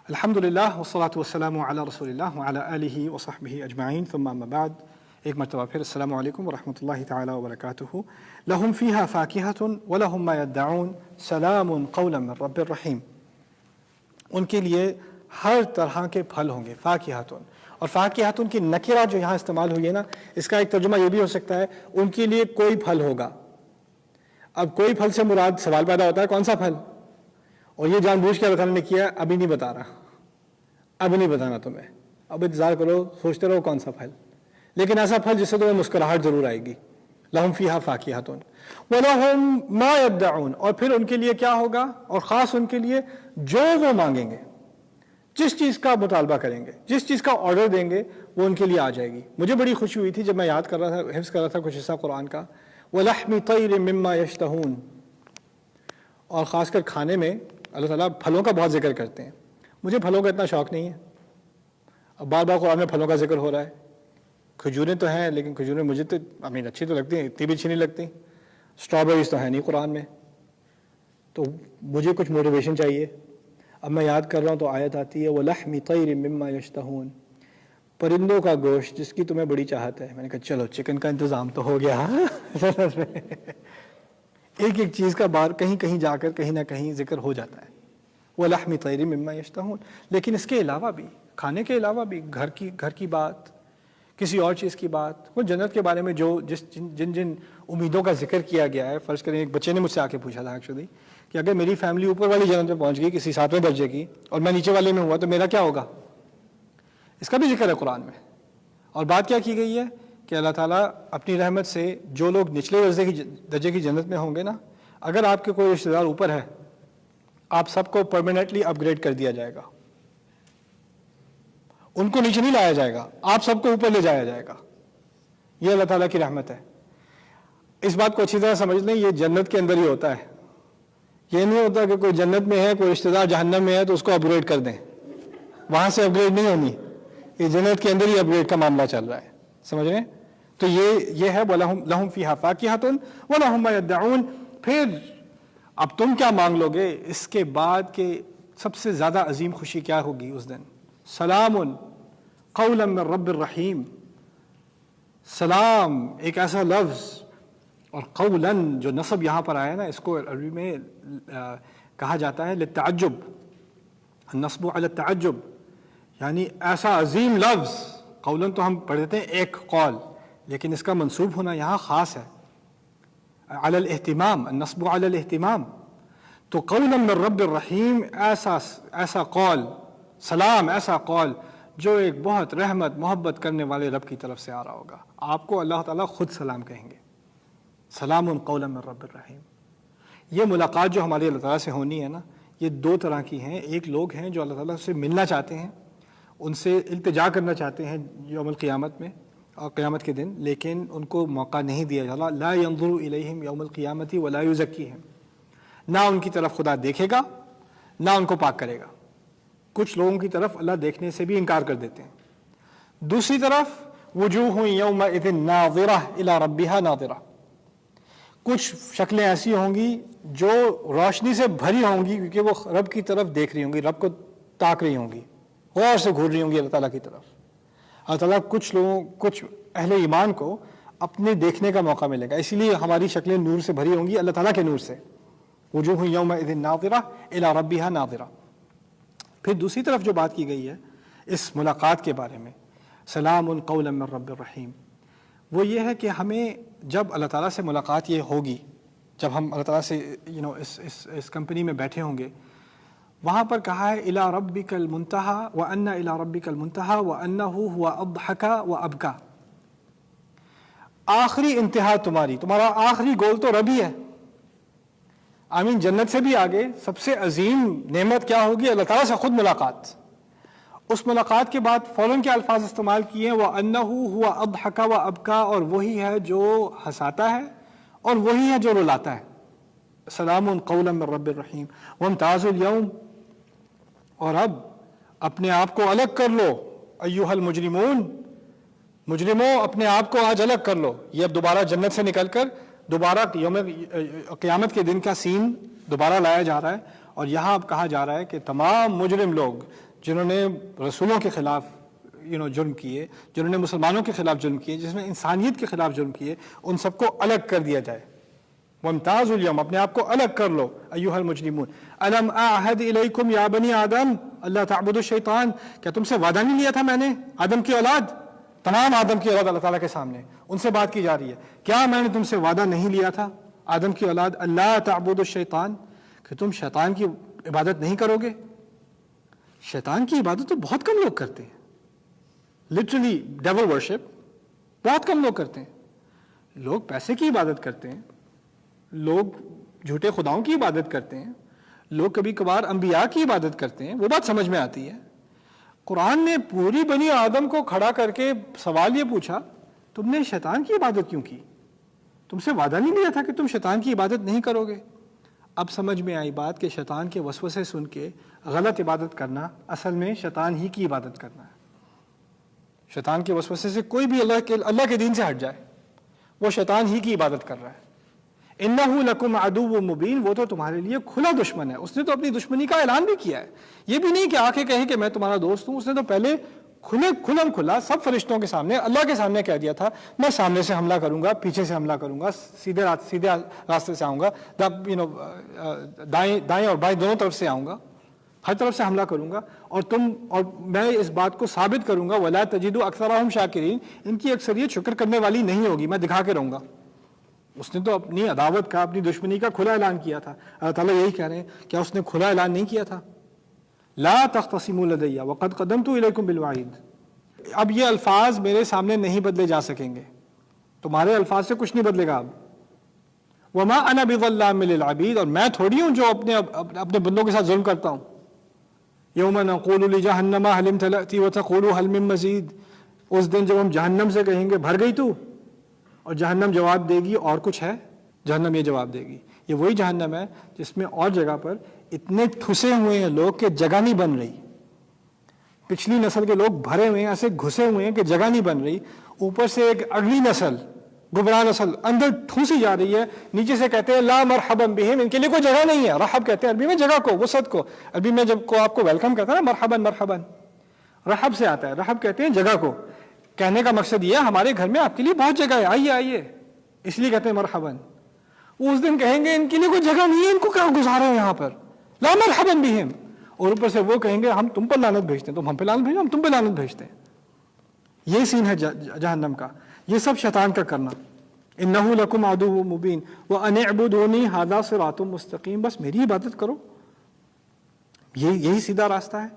الحمد للہ والصلاة والسلام علی رسول اللہ وعلی آلہ وصحبہ اجمعین، ثم اما بعد۔ ایک مرتبہ پھر السلام علیکم ورحمۃ اللہ تعالی وبرکاتہ۔ لہم فیہا فاکہۃ ولہم ما یدعون سلام قولا من رب الرحیم۔ ان کے لیے ہر طرح کے پھل ہوں گے، فاکہۃ، اور فاکہۃ کی نکرہ جو یہاں استعمال ہوئی ہے نا، اس کا ایک ترجمہ یہ بھی ہو سکتا ہے ان کے لیے کوئی پھل ہوگا۔ اب کوئی پھل سے مراد سوال پیدا ہوتا ہے کون سا پھل، اور یہ جان بوجھ کے اللہ تعالیٰ نے کیا ابھی نہیں بتا رہا، اب نہیں بتانا تمہیں، اب انتظار کرو، سوچتے رہو کون سا پھل، لیکن ایسا پھل جس سے تمہیں مسکراہٹ ضرور آئے گی۔ لہم فیہا فاکہۃ ولہم ما یدعون، اور پھر ان کے لیے کیا ہوگا، اور خاص ان کے لیے جو وہ مانگیں گے، جس چیز کا مطالبہ کریں گے، جس چیز کا آرڈر دیں گے وہ ان کے لیے آ جائے گی۔ مجھے بڑی خوشی ہوئی تھی جب میں یاد کر رہا تھا، حفظ کر رہا تھا کچھ حصہ قرآن کا، وَلَحْمِ طَيْرٍ مِّمَّا يَشْتَهُونَ، اور خاص کر کھانے میں اللہ تعالیٰ پھلوں کا بہت ذکر کرتے ہیں۔ مجھے پھلوں کا اتنا شوق نہیں ہے، اب بار بار قرآن میں پھلوں کا ذکر ہو رہا ہے۔ کھجوریں تو ہیں لیکن کھجوریں مجھے تو اچھی تو لگتی ہیں، اتنی بھی اچھی نہیں لگتی۔ اسٹرابیریز تو ہیں نہیں قرآن میں، تو مجھے کچھ موٹیویشن چاہیے۔ اب میں یاد کر رہا ہوں تو آیت آتی ہے وَلَحْمِ طَيْرٍ مِّمَّا يَشْتَهُونَ، پرندوں کا گوشت جس کی تمہیں بڑی چاہت ہے۔ میں نے کہا چلو چکن کا انتظام تو ہو گیا۔ ایک ایک چیز کا بار کہیں کہیں جا کر کہیں نہ کہیں ذکر ہو جاتا ہے، وَلَحْمِ طَيْرٍ مِّمَّا يَشْتَهُونَ۔ لیکن اس کے علاوہ بھی، کھانے کے علاوہ بھی گھر کی بات، کسی اور چیز کی بات، وہ جنت کے بارے میں جو جن امیدوں کا ذکر کیا گیا ہے۔ فرض کریں ایک بچے نے مجھ سے آ کے پوچھا تھا ایکچولی کہ اگر میری فیملی اوپر والی جنت میں پہنچ گئی کسی 7ویں درجے کی اور میں نیچے والے میں ہوا تو میرا کیا ہوگا؟ اس کا بھی ذکر ہے قرآن میں۔ اور بات کیا کی گئی ہے کہ اللہ تعالیٰ اپنی رحمت سے جو لوگ نچلے درجے کی جنت میں ہوں گے نا، اگر آپ کے کوئی رشتہ دار اوپر ہے، آپ سب کو پرماننٹلی اپ گریڈ کر دیا جائے گا، ان کو نیچے نہیں لایا جائے گا، آپ سب کو اوپر لے جایا جائے گا۔ یہ اللہ تعالیٰ کی رحمت ہے۔ اس بات کو اچھی طرح سمجھ لیں، یہ جنت کے اندر ہی ہوتا ہے۔ یہ نہیں ہوتا کہ کوئی جنت میں ہے، کوئی رشتہ دار جہنم میں ہے تو اس کو اپ گریڈ کر دیں، وہاں سے اپ گریڈ نہیں ہونی، یہ جنت کے اندر ہی اپ گریڈ کا معاملہ چل رہا ہے، سمجھ رہے ہیں؟ تو یہ ہے وَلَهُمْ فِيهَا فَاكِهَةٌ وَلَهُمْ مَا يَدَّعُونَ۔ پھر اب تم کیا مانگ لو گے اس کے بعد کہ سب سے زیادہ عظیم خوشی کیا ہوگی اس دن؟ سلام قولا من رب الرحیم۔ سلام ایک ایسا لفظ، اور قولا جو نصب یہاں پر آیا نا، اس کو عربی میں کہا جاتا ہے للتعجب، النصب علی التعجب، یعنی ایسا عظیم لفظ۔ قولا تو ہم پڑھ دیتے ہیں ایک قول، لیکن اس کا منصوب ہونا یہاں خاص ہے، علی الاہتمام، النصب علی الاہتمام۔ تو قولا من رب الرحیم، ایسا قول، سلام ایسا قول جو ایک بہت رحمت محبت کرنے والے رب کی طرف سے آ رہا ہوگا۔ آپ کو اللہ تعالیٰ خود سلام کہیں گے، سلام قولا من رب الرحیم۔ یہ ملاقات جو ہماری اللہ تعالیٰ سے ہونی ہے نا، یہ دو طرح کی ہیں۔ ایک لوگ ہیں جو اللہ تعالیٰ سے ملنا چاہتے ہیں، ان سے التجا کرنا چاہتے ہیں یوم القیامت میں اور قیامت کے دن، لیکن ان کو موقع نہیں دیا جاتا۔ لا ينظر الیہم یوم القیامت ولا یزکیہم، نہ ان کی طرف خدا دیکھے گا نہ ان کو پاک کرے گا۔ کچھ لوگوں کی طرف اللہ دیکھنے سے بھی انکار کر دیتے ہیں۔ دوسری طرف وجوہ یومئذ ناظرہ الی ربہا ناظرہ، کچھ شکلیں ایسی ہوں گی جو روشنی سے بھری ہوں گی کیونکہ وہ رب کی طرف دیکھ رہی ہوں گی، رب کو تاک رہی ہوں گی، غور سے گھور رہی ہوں گی اللہ تعالیٰ کی طرف۔ اللہ تعالیٰ کچھ اہل ایمان کو اپنے دیکھنے کا موقع ملے گا، اسی لیے ہماری شکلیں نور سے بھری ہوں گی، اللہ تعالیٰ کے نور سے۔ وجوہ یومئذ ناظرہ الی ربہا ناظرہ۔ پھر دوسری طرف جو بات کی گئی ہے اس ملاقات کے بارے میں، سلام قولا من رب الرحیم، وہ یہ ہے کہ ہمیں جب اللہ تعالیٰ سے ملاقات یہ ہوگی، جب ہم اللہ تعالیٰ سے اس کمپنی میں بیٹھے ہوں گے، وہاں پر کہا ہے الی ربک المنتہی وان الی ربک المنتہی وانہ هو اضحک وابکا، آخری انتہا تمہارا آخری گول تو رب ہی ہے۔ آمین۔ جنت سے بھی آگے سب سے عظیم نعمت کیا ہوگی؟ اللہ تعالیٰ سے خود ملاقات۔ اس ملاقات کے بعد فوراً کے الفاظ استعمال کیے ہیں، وَأَنَّهُ هُوَ أَضْحَكَ وَأَبْكَى، اور وہی ہے جو ہنساتا ہے اور وہی ہے جو رلاتا ہے۔ سلام قولا من رب الرحیم وامتازوا اليوم، اور اب اپنے آپ کو الگ کر لو، ایھا المجرمون، مجرموں اپنے آپ کو آج الگ کر لو۔ یہ اب دوبارہ جنت سے نکل کر دوبارہ یوم قیامت کے دن کا سین دوبارہ لایا جا رہا ہے، اور یہاں اب کہا جا رہا ہے کہ تمام مجرم لوگ جنہوں نے رسولوں کے خلاف جرم کیے، جنہوں نے مسلمانوں کے خلاف جرم کیے، جس نے انسانیت کے خلاف جرم کیے، ان سب کو الگ کر دیا جائے۔ وامتازوا اليوم، اپنے آپ کو الگ کر لو، ایھا المجرمون الم اعہد الیکم یا بنی آدم اللہ تعبدوا الشیطان، کیا تم سے وعدہ نہیں لیا تھا میں نے؟ آدم کی اولاد، تمام آدم کی اولاد اللہ تعالیٰ کے سامنے ان سے بات کی جا رہی ہے، کیا میں نے تم سے وعدہ نہیں لیا تھا آدم کی اولاد اللہ تعبدوا الشیطان، کہ تم شیطان کی عبادت نہیں کرو گے؟ شیطان کی عبادت تو بہت کم لوگ کرتے ہیں، لٹرلی ڈیول ورشپ بہت کم لوگ کرتے ہیں۔ لوگ پیسے کی عبادت کرتے ہیں، لوگ جھوٹے خداؤں کی عبادت کرتے ہیں، لوگ کبھی کبھار انبیاء کی عبادت کرتے ہیں، وہ بات سمجھ میں آتی ہے۔ قرآن نے پوری بنی آدم کو کھڑا کر کے سوال یہ پوچھا، تم نے شیطان کی عبادت کیوں کی؟ تم سے وعدہ نہیں لیا تھا کہ تم شیطان کی عبادت نہیں کرو گے؟ اب سمجھ میں آئی بات کہ شیطان کے وسوسے سن کے غلط عبادت کرنا اصل میں شیطان ہی کی عبادت کرنا ہے۔ شیطان کے وسوسے سے کوئی بھی اللہ کے دین سے ہٹ جائے، وہ شیطان ہی کی عبادت کر رہا ہے۔ انہ لکم عدو مبین، وہ تو تمہارے لیے کھلا دشمن ہے، اس نے تو اپنی دشمنی کا اعلان بھی کیا ہے۔ یہ بھی نہیں کہ آ کے کہیں کہ میں تمہارا دوست ہوں، اس نے تو پہلے کھلم کھلا سب فرشتوں کے سامنے اللہ کے سامنے کہہ دیا تھا، میں سامنے سے حملہ کروں گا، پیچھے سے حملہ کروں گا، سیدھے راستے سے آؤں گا، دائیں اور بائیں دونوں طرف سے آؤں گا، ہر طرف سے حملہ کروں گا، اور میں اس بات کو ثابت کروں گا وَلَا تَجِدُ أَكْثَرَهُمْ شَاكِرِينَ، ان کی اکثریت شکر کرنے والی نہیں ہوگی، میں دکھا کے رہوں گا۔ اس نے تو اپنی عداوت کا، اپنی دشمنی کا کھلا اعلان کیا تھا۔ اللہ تعالیٰ یہی کہہ رہے ہیں، کیا اس نے کھلا اعلان نہیں کیا تھا؟ لا تختصموا لدی وقد قدمت الیکم بالوعید، اب یہ الفاظ میرے سامنے نہیں بدلے جا سکیں گے، تمہارے الفاظ سے کچھ نہیں بدلے گا اب۔ وما انا بظلام للعبید، اور میں تھوڑی ہوں جو اپنے بندوں کے ساتھ ظلم کرتا ہوں۔ یوم نقول لجہنم هل امتلأت وتقول هل من مزید، اس دن جب ہم جہنم سے کہیں گے بھر گئی تو، اور جہنم جواب دے گی اور کچھ ہے؟ جہنم یہ جواب دے گی، یہ وہی جہنم ہے جس میں اور جگہ پر اتنے ٹھسے ہوئے ہیں لوگ کہ جگہ نہیں بن رہی، پچھلی نسل کے لوگ بھرے ہوئے ہیں، ایسے گھسے ہوئے ہیں کہ جگہ نہیں بن رہی، اوپر سے ایک اگلی نسل، گمراہ نسل اندر ٹھوسی جا رہی ہے، نیچے سے کہتے ہیں لا مرحبا بہم، ان کے لیے کوئی جگہ نہیں ہے۔ رحب کہتے ہیں عربی میں جگہ کو، وسعت کو، عربی میں جب کو آپ کو ویلکم کہتا ہے نا مرحبا مرحبا، رحب سے آتا ہے، رحب کہتے ہیں جگہ کو، کہنے کا مقصد یہ ہے ہمارے گھر میں آپ کے لیے بہت جگہ ہے، آئیے آئیے، اس لیے کہتے ہیں مرحبا۔ اس دن کہیں گے ان کے لیے کوئی جگہ نہیں ہے، ان کو کیا گزارے ہیں یہاں پر، لا مرحبا بہم، اور اوپر سے وہ کہیں گے ہم تم پر لعنت بھیجتے ہیں، تم ہم پہ لعنت بھیجو، ہم تم پہ لعنت بھیجتے ہیں۔ یہ سین ہے جہنم کا، یہ سب شیطان کا کرنا۔ انہ لکم عدو مبین وان اعبدونی ھذا صراط مستقیم، بس میری عبادت کرو، یہی سیدھا راستہ ہے۔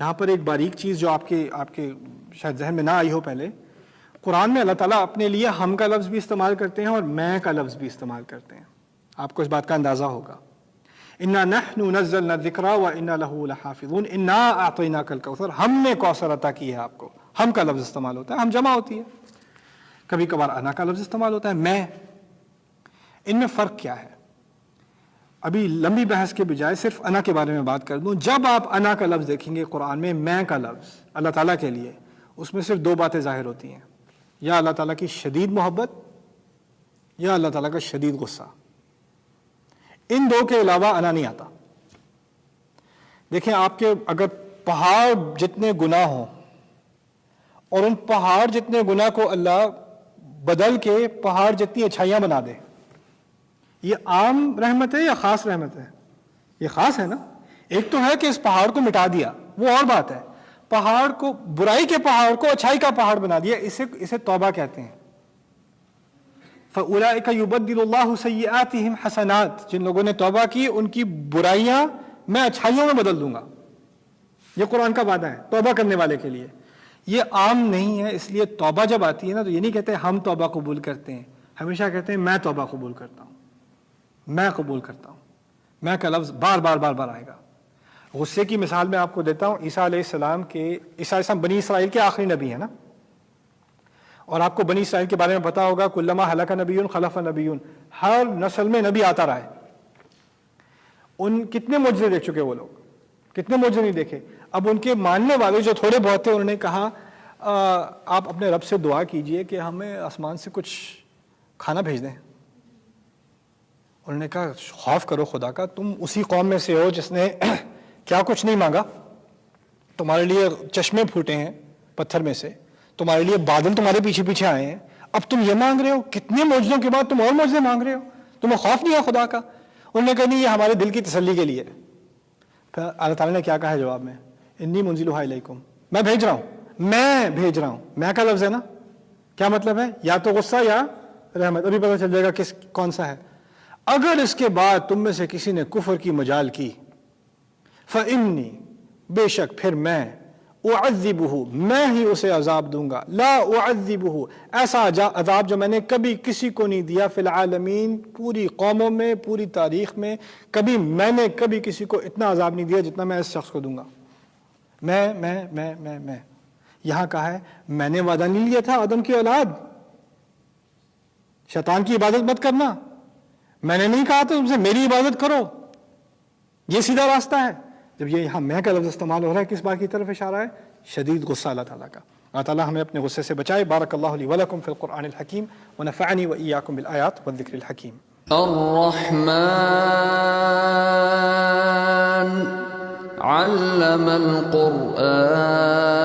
یہاں پر ایک باریک چیز جو آپ کے شاید ذہن میں نہ آئی ہو پہلے، قرآن میں اللہ تعالیٰ اپنے لیے ہم کا لفظ بھی استعمال کرتے ہیں اور میں کا لفظ بھی استعمال کرتے ہیں، آپ کو اس بات کا اندازہ ہوگا۔ انا نحن نزلنا الذکر وانا لہ لحافظون، انا اعطیناک الکوثر، ہم نے کوثر عطا کی ہے آپ کو، ہم کا لفظ استعمال ہوتا ہے، ہم جمع ہوتی ہے، کبھی کبھار انا کا لفظ استعمال ہوتا ہے، میں۔ ان میں فرق کیا ہے؟ ابھی لمبی بحث کے بجائے صرف انا کے بارے میں بات کر دوں، جب آپ انا کا لفظ دیکھیں گے قرآن میں، میں کا لفظ اللہ تعالیٰ کے لیے، اس میں صرف دو باتیں ظاہر ہوتی ہیں، یا اللہ تعالیٰ کی شدید محبت یا اللہ تعالیٰ کا شدید غصہ. ان دو کے علاوہ انا نہیں آتا. دیکھیں آپ کے اگر پہاڑ جتنے گناہ ہوں اور ان پہاڑ جتنے گناہ کو اللہ بدل کے پہاڑ جتنی اچھائیاں بنا دے، یہ عام رحمت ہے یا خاص رحمت ہے؟ یہ خاص ہے نا. ایک تو ہے کہ اس پہاڑ کو مٹا دیا، وہ اور بات ہے. پہاڑ کو، برائی کے پہاڑ کو اچھائی کا پہاڑ بنا دیا، اسے توبہ کہتے ہیں. فَأُولَئِكَ يُبَدِّلُ اللَّهُ سَيِّئَاتِهِمْ حَسَنَاتٍ، جن لوگوں نے توبہ کی ان کی برائیاں میں اچھائیوں میں بدل دوں گا. یہ قرآن کا وعدہ ہے توبہ کرنے والے کے لیے. یہ عام نہیں ہے، اس لیے توبہ جب آتی ہے نا تو یہ نہیں کہتے ہم توبہ قبول کرتے ہیں، ہمیشہ کہتے ہیں میں توبہ قبول کرتا ہوں، میں قبول کرتا ہوں. میں کا لفظ بار بار بار بار آئے گا. غصے کی مثال میں آپ کو دیتا ہوں. عیسیٰ علیہ السلام عیسیٰ علیہ السلام بنی اسرائیل کے آخری نبی ہیں نا، اور آپ کو بنی اسرائیل کے بارے میں پتا ہوگا کلما ہلک نبی خلف نبی، ہر نسل میں نبی آتا رہا ہے. ان کتنے معجزے دیکھ چکے وہ لوگ، کتنے معجزے نہیں دیکھے. اب ان کے ماننے والے جو تھوڑے بہت تھے انہوں نے کہا آپ اپنے رب سے دعا کیجئے کہ ہمیں آسمان سے کچھ کھانا بھیج دیں. انہوں نے کہا خوف کرو خدا کا، تم اسی قوم میں سے ہو جس نے کیا کچھ نہیں مانگا. تمہارے لیے چشمے پھوٹے ہیں پتھر میں سے، تمہارے لیے بادل تمہارے پیچھے پیچھے آئے ہیں، اب تم یہ مانگ رہے ہو، کتنے معجزوں کے بعد تم اور معجزے مانگ رہے ہو، تمہیں خوف نہیں ہے خدا کا. انہوں نے کہا نہیں، یہ ہمارے دل کی تسلی کے لیے. پھر اللہ تعالیٰ نے کیا کہا ہے جواب میں؟ انی منزلھا الیکم، میں بھیج رہا ہوں، میں بھیج رہا ہوں. میں کا لفظ ہے نا، کیا مطلب ہے؟ یا تو غصہ یا رحمت. ابھی پتہ چل جائے گا کون سا ہے. اگر اس کے بعد تم میں سے کسی نے کفر کی مجال کی، فإنی، بے شک پھر میں، اعذبہ، میں ہی اسے عذاب دوں گا، لا اعذبہ، ایسا عذاب جو میں نے کبھی کسی کو نہیں دیا، فی العالمین، پوری قوموں میں، پوری تاریخ میں کبھی میں نے کبھی کسی کو اتنا عذاب نہیں دیا جتنا میں اس شخص کو دوں گا. میں یہاں کہا ہے میں نے وعدہ نہیں لیا تھا آدم کی اولاد شیطان کی عبادت مت کرنا، میں نے نہیں کہا تھا تم سے میری عبادت کرو، یہ سیدھا راستہ ہے. جب یہ یہاں میں کا لفظ استعمال ہو رہا ہے کس بات کی طرف اشارہ ہے؟ شدید غصہ اللہ تعالیٰ کا. اللہ تعالیٰ ہمیں اپنے غصے سے بچائے. بارک اللہ لی ولکم فی القرآن الحکیم ونفعنی وإیاکم بالآیات والذکر الحکیم. الرحمن علم القرآن